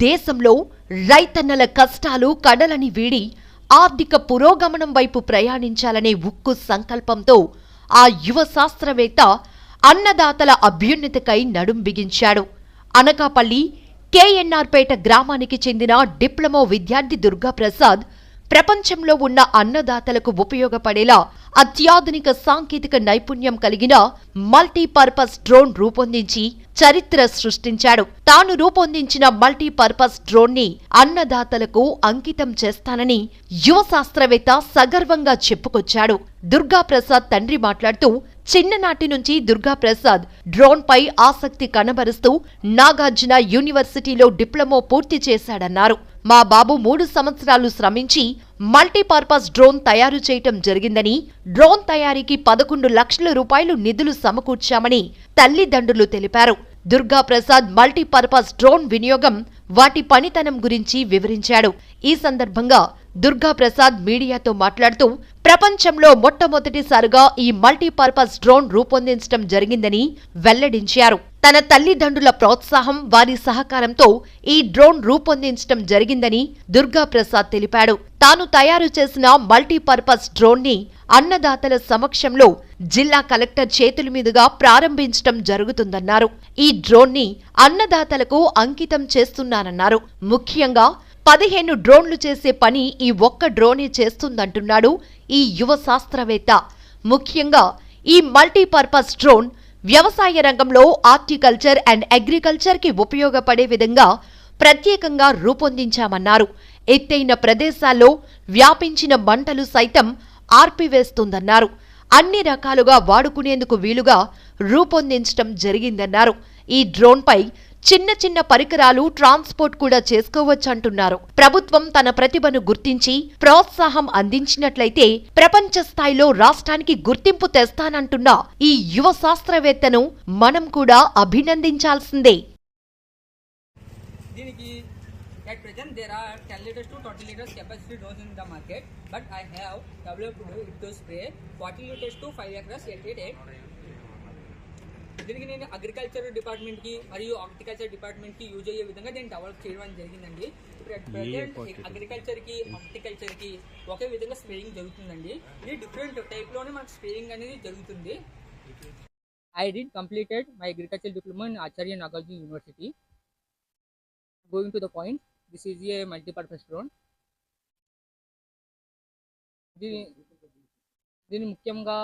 దేశంలో రైతన్నల కష్టాలు కడలని వీడి ఆర్థిక పురోగమనం వైపు ప్రయాణించాలనే ఉక్కు సంకల్పంతో ఆ యువ శాస్త్రవేత్త అన్నదాతల అభ్యున్నతికై నడుం బిగించాడు. అనకాపల్లి కేఎన్ఆర్పేట గ్రామానికి చెందిన డిప్లొమా విద్యార్థి దుర్గాప్రసాద్ ప్రపంచంలో ఉన్న అన్నదాతలకు ఉపయోగపడేలా అత్యాధునిక సాంకేతిక నైపుణ్యం కలిగిన మల్టీపర్పస్ డ్రోన్ రూపొందించి చరిత్ర సృష్టించాడు. తాను రూపొందించిన మల్టీపర్పస్ డ్రోన్ ని అన్నదాతలకు అంకితం చేస్తానని యువ శాస్త్రవేత్త సగర్వంగా చెప్పుకొచ్చాడు. దుర్గాప్రసాద్ తండ్రి మాట్లాడుతూ, చిన్ననాటి నుంచి దుర్గాప్రసాద్ డ్రోన్ పై ఆసక్తి కనబరుస్తూ నాగార్జున యూనివర్సిటీలో డిప్లొమా పూర్తి చేశాడన్నారు. మా బాబు 3 సంవత్సరాలు శ్రమించి మల్టీపర్పస్ డ్రోన్ తయారు చేయటం జరిగిందని, డ్రోన్ తయారీకి 11 లక్షల రూపాయలు నిధులు సమకూర్చామని తల్లిదండ్రులు తెలిపారు. దుర్గాప్రసాద్ మల్టీపర్పస్ డ్రోన్ వినియోగం, వాటి పనితనం గురించి వివరించాడు. ఈ సందర్భంగా దుర్గాప్రసాద్ మీడియాతో మాట్లాడుతూ, ప్రపంచంలో మొట్టమొదటిసారిగా ఈ మల్టీపర్పస్ డ్రోన్ రూపొందించడం జరిగిందని వెల్లడించారు. తన తల్లిదండ్రుల ప్రోత్సాహం, వారి సహకారంతో ఈ డ్రోన్ రూపొందించడం జరిగిందని దుర్గాప్రసాద్ తెలిపాడు. తాను తయారు చేసిన మల్టీపర్పస్ డ్రోన్ ని అన్నదాతల సమక్షంలో జిల్లా కలెక్టర్ చేతుల మీదుగా ప్రారంభించడం జరుగుతుందన్నారు. ఈ డ్రోన్ ని అన్నదాతలకు అంకితం చేస్తున్నానన్నారు. ముఖ్యంగా 15 డ్రోన్లు చేసే పని ఈ ఒక్క డ్రోనే చేస్తుందంటున్నాడు ఈ యువ శాస్త్రవేత్త. ముఖ్యంగా ఈ మల్టీపర్పస్ డ్రోన్ వ్యవసాయ రంగంలో హార్టికల్చర్ అండ్ అగ్రికల్చర్ కి ఉపయోగపడే విధంగా ప్రత్యేకంగా రూపొందించామన్నారు. ఎత్తైన ప్రదేశాల్లో వ్యాపించిన మంటలు సైతం ఆర్పివేస్తుందన్నారు. అన్ని రకాలుగా వాడుకునేందుకు వీలుగా రూపొందించడం జరిగిందన్నారు. ఈ డ్రోన్ పై చిన్న చిన్న పరికరాలు ట్రాన్స్పోర్ట్ కూడా చేసుకోవచ్చంటున్నారు. ప్రభుత్వం తన ప్రతిభను గుర్తించి ప్రోత్సాహం అందించినట్లయితే ప్రపంచ స్థాయిలో రాష్ట్రానికి గుర్తింపు తెస్తానంటున్న ఈ యువ శాస్త్రవేత్తను మనం కూడా అభినందించాల్సిందే. At present, there are 10 liters to 20 liters capacity drones in the market, but I have developed it to spray 40 liters to 5 acres at a time. దీనికి నేను అగ్రికల్చర్ డిపార్ట్మెంట్ కి మరియు హార్టికల్చర్ డిపార్ట్మెంట్ కి యూజ్ అయ్యే విధంగా దీన్ని డెవలప్ చేయడం జరిగిందండి. ప్రజెంట్ అగ్రికల్చర్ కి హార్టికల్చర్ కి ఒకే విధంగా స్ప్రేయింగ్ జరుగుతుందండి. ఇది డిఫరెంట్ టైప్ లోనే మనకు స్ప్రేయింగ్ అనేది జరుగుతుంది. I did completed my agriculture diploma in Acharya Nagarjuna university. Going to the point, this is a multi-purpose drone. దీన్ని ముఖ్యంగా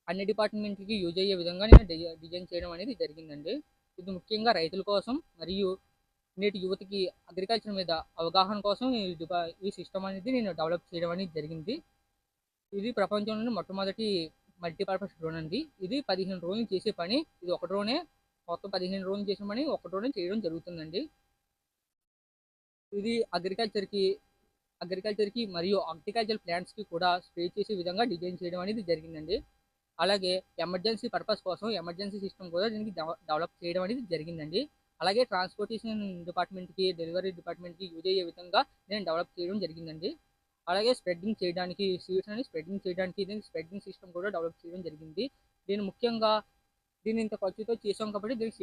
అన్ని డిపార్ట్మెంట్కి యూజ్ అయ్యే విధంగా నేను డిజైన్ చేయడం అనేది జరిగిందండి. ఇది ముఖ్యంగా రైతుల కోసం మరియు నేటి యువతకి అగ్రికల్చర్ మీద అవగాహన కోసం ఈ సిస్టమ్ అనేది నేను డెవలప్ చేయడం అనేది జరిగింది. ఇది ప్రపంచంలోనే మొట్టమొదటి మల్టీపర్పస్ డ్రోన్ అండి. ఇది 15 డ్రోన్లు చేసే పని, ఇది ఒక డ్రోనే మొత్తం 15 డ్రోన్లు చేసే పని ఒక డ్రోనే చేయడం జరుగుతుందండి. ఇది అగ్రికల్చర్కి మరియు హార్టికల్చర్ ప్లాంట్స్కి కూడా స్ప్రే చేసే విధంగా డిజైన్ చేయడం అనేది జరిగిందండి. అలాగే ఎమర్జెన్సీ పర్పస్ కోసం ఎమర్జెన్సీ సిస్టమ్ కూడా దీనికి డెవలప్ చేయడం అనేది జరిగిందండి. అలాగే ట్రాన్స్పోర్టేషన్ డిపార్ట్మెంట్కి, డెలివరీ డిపార్ట్మెంట్కి యూజ్ అయ్యే విధంగా నేను డెవలప్ చేయడం జరిగిందండి. అలాగే స్ప్రెడ్డింగ్ చేయడానికి, సీడ్స్ అని స్ప్రెడ్డింగ్ చేయడానికి దీనికి స్ప్రెడ్డింగ్ సిస్టమ్ కూడా డెవలప్ చేయడం జరిగింది. దీన్ని ఇంత ఖర్చుతో చేసాం కాబట్టి దీనికి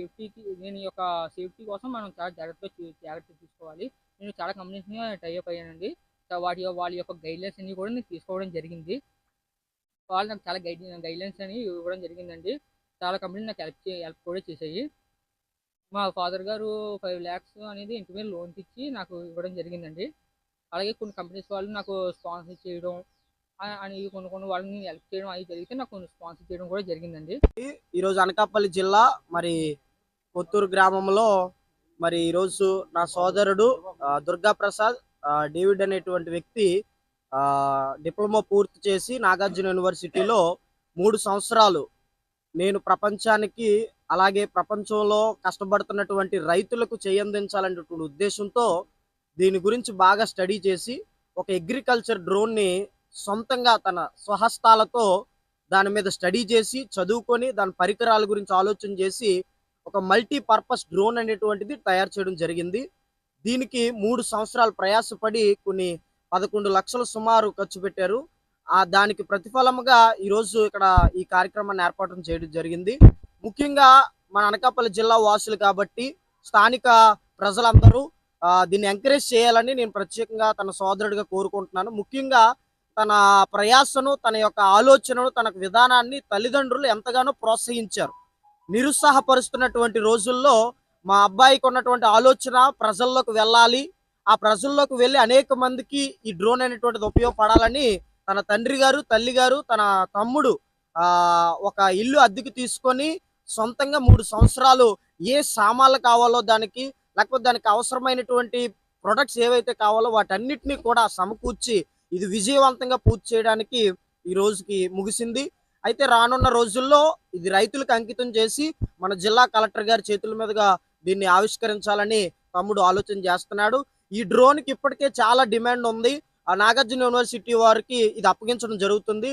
సేఫ్టీ కోసం మనం చాలా జాగ్రత్త తీసుకోవాలి. నేను చాలా కంపెనీస్ని టైఅప్ అయ్యానండి. వాళ్ళ యొక్క గైడ్లైన్స్ అన్ని కూడా నేను తీసుకోవడం జరిగింది. వాళ్ళు నాకు చాలా గైడ్లైన్స్ అని ఇవ్వడం జరిగిందండి. చాలా కంపెనీలు నాకు హెల్ప్ కూడా చేశాయి. మా ఫాదర్ గారు 5 lakhs అనేది ఇంటి మీద లోన్ ఇచ్చి నాకు ఇవ్వడం జరిగిందండి. అలాగే కొన్ని కంపెనీస్ వాళ్ళు నాకు స్పాన్సర్ చేయడం అని కొన్ని వాళ్ళని హెల్ప్ చేయడం అది జరిగితే నాకు స్పాన్సర్ చేయడం కూడా జరిగిందండి. ఈరోజు అనకాపల్లి జిల్లా మరి కొత్తూరు గ్రామంలో మరి ఈరోజు నా సోదరుడు దుర్గాప్రసాద్ డేవిడ్ అనేటువంటి వ్యక్తి డిప్లొమా పూర్తి చేసి నాగార్జున యూనివర్సిటీలో 3 సంవత్సరాలు నేను ప్రపంచానికి అలాగే ప్రపంచంలో కష్టపడుతున్నటువంటి రైతులకు చేయందించాలనేటువంటి ఉద్దేశంతో దీని గురించి బాగా స్టడీ చేసి ఒక అగ్రికల్చర్ డ్రోన్ని సొంతంగా తన స్వహస్తాలతో దాని మీద స్టడీ చేసి చదువుకొని దాని పరికరాల గురించి ఆలోచన చేసి ఒక మల్టీపర్పస్ డ్రోన్ అనేటువంటిది తయారు చేయడం జరిగింది. దీనికి 3 సంవత్సరాలు ప్రయాసపడి కొన్ని 11 లక్షలు సుమారు ఖర్చు పెట్టారు. దానికి ప్రతిఫలముగా ఈరోజు ఇక్కడ ఈ కార్యక్రమాన్ని ఏర్పాటు చేయడం జరిగింది. ముఖ్యంగా మన అనకాపల్లి జిల్లా వాసులు కాబట్టి స్థానిక ప్రజలందరూ దీన్ని ఎంకరేజ్ చేయాలని నేను ప్రత్యేకంగా తన సోదరుడిగా కోరుకుంటున్నాను. ముఖ్యంగా తన ప్రయాసను, తన యొక్క ఆలోచనను, తన విధానాన్ని తల్లిదండ్రులు ఎంతగానో ప్రోత్సహించారు. నిరుత్సాహపరుస్తున్నటువంటి రోజుల్లో మా అబ్బాయికి ఉన్నటువంటి ఆలోచన ప్రజల్లోకి వెళ్ళాలి, ఆ ప్రజల్లోకి వెళ్ళి అనేక మందికి ఈ డ్రోన్ అనేటువంటిది ఉపయోగపడాలని తన తండ్రి గారు, తల్లి గారు, తన తమ్ముడు ఒక ఇల్లు అద్దెకు తీసుకొని సొంతంగా 3 సంవత్సరాలు ఏ సామాన్లు కావాలో దానికి, లేకపోతే దానికి అవసరమైనటువంటి ప్రొడక్ట్స్ ఏవైతే కావాలో వాటన్నిటిని కూడా సమకూర్చి ఇది విజయవంతంగా పూర్తి చేయడానికి ఈ రోజుకి ముగిసింది. అయితే రానున్న రోజుల్లో ఇది రైతులకు అంకితం చేసి మన జిల్లా కలెక్టర్ గారి చేతుల మీదుగా దీన్ని ఆవిష్కరించాలని తమ్ముడు ఆలోచన చేస్తున్నాడు. ఈ డ్రోన్‌కి ఇప్పటికే చాలా డిమాండ్ ఉంది. నాగార్జున యూనివర్సిటీ వారికి ఇది అప్పగించడం జరుగుతుంది.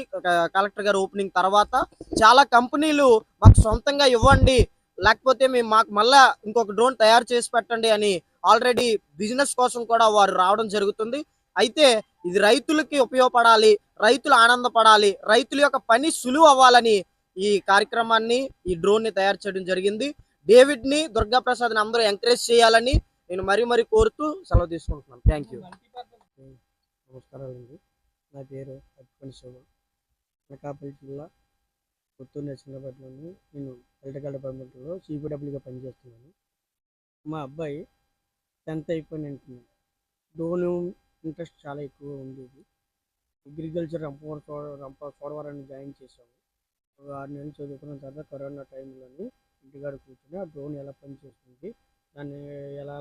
కలెక్టర్ గారి ఓపెనింగ్ తర్వాత చాలా కంపెనీలు మాకు సొంతంగా ఇవ్వండి, లేకపోతే మాకు మళ్ళా ఇంకొక డ్రోన్ తయారు చేసి పెట్టండి అని ఆల్రెడీ బిజినెస్ కోసం కూడా వారు రావడం జరుగుతుంది. అయితే ఇది రైతులకి ఉపయోగపడాలి, రైతులు ఆనందపడాలి, రైతుల యొక్క పని సులువు అవ్వాలని ఈ కార్యక్రమాన్ని, ఈ డ్రోన్ ని తయారు చేయడం జరిగింది. డేవిడ్ ని, దుర్గా ప్రసాద్ ని అందరూ ఎంకరేజ్ చేయాలని నేను మరీ కోరుతూ సెలవు తీసుకుంటున్నాను. Thank you. నమస్కారాలండి. నా పేరు అప్పని శివ. అనకాపల్లి జిల్లా పుత్తూరు నరసింహపట్నంలో నేను ఎలక్ట్రికల్ డిపార్ట్మెంట్లో సిపిడబ్ల్యూగా పనిచేస్తున్నాను. మా అబ్బాయి 10th అయిపోయిన వెంటనే డ్రోన్ ఇంట్రెస్ట్ చాలా ఎక్కువ ఉండేది. అగ్రికల్చర్ చోడవరాన్ని జాయిన్ చేసాము. 6 నెలలు చదువుకున్న తర్వాత కరోనా టైంలోని ఇంటికాడ కూర్చొని ఆ డ్రోన్ ఎలా పనిచేస్తుంది, దాన్ని ఎలా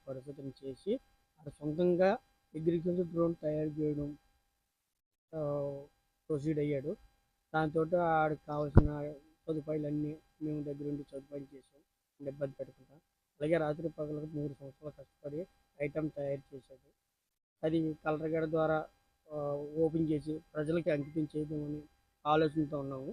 పరిస్థితిని చేసి అది సొంతంగా అగ్రికల్చర్ డ్రోన్ తయారు చేయడం ప్రొసీడ్ అయ్యాడు. దాంతో ఆడికి కావాల్సిన సదుపాయాలన్నీ మేము దగ్గరుండి సదుపాయం చేసాం, ఇబ్బంది పెట్టకుండా. అలాగే రాత్రి పగలకు 3 సంవత్సరాలు కష్టపడి ఐటమ్ తయారు చేశాడు. అది కలెక్టర్ గారి ద్వారా ఓపెన్ చేసి ప్రజలకి అంకితం చేయడం అనే ఆలోచనతో ఉన్నాము.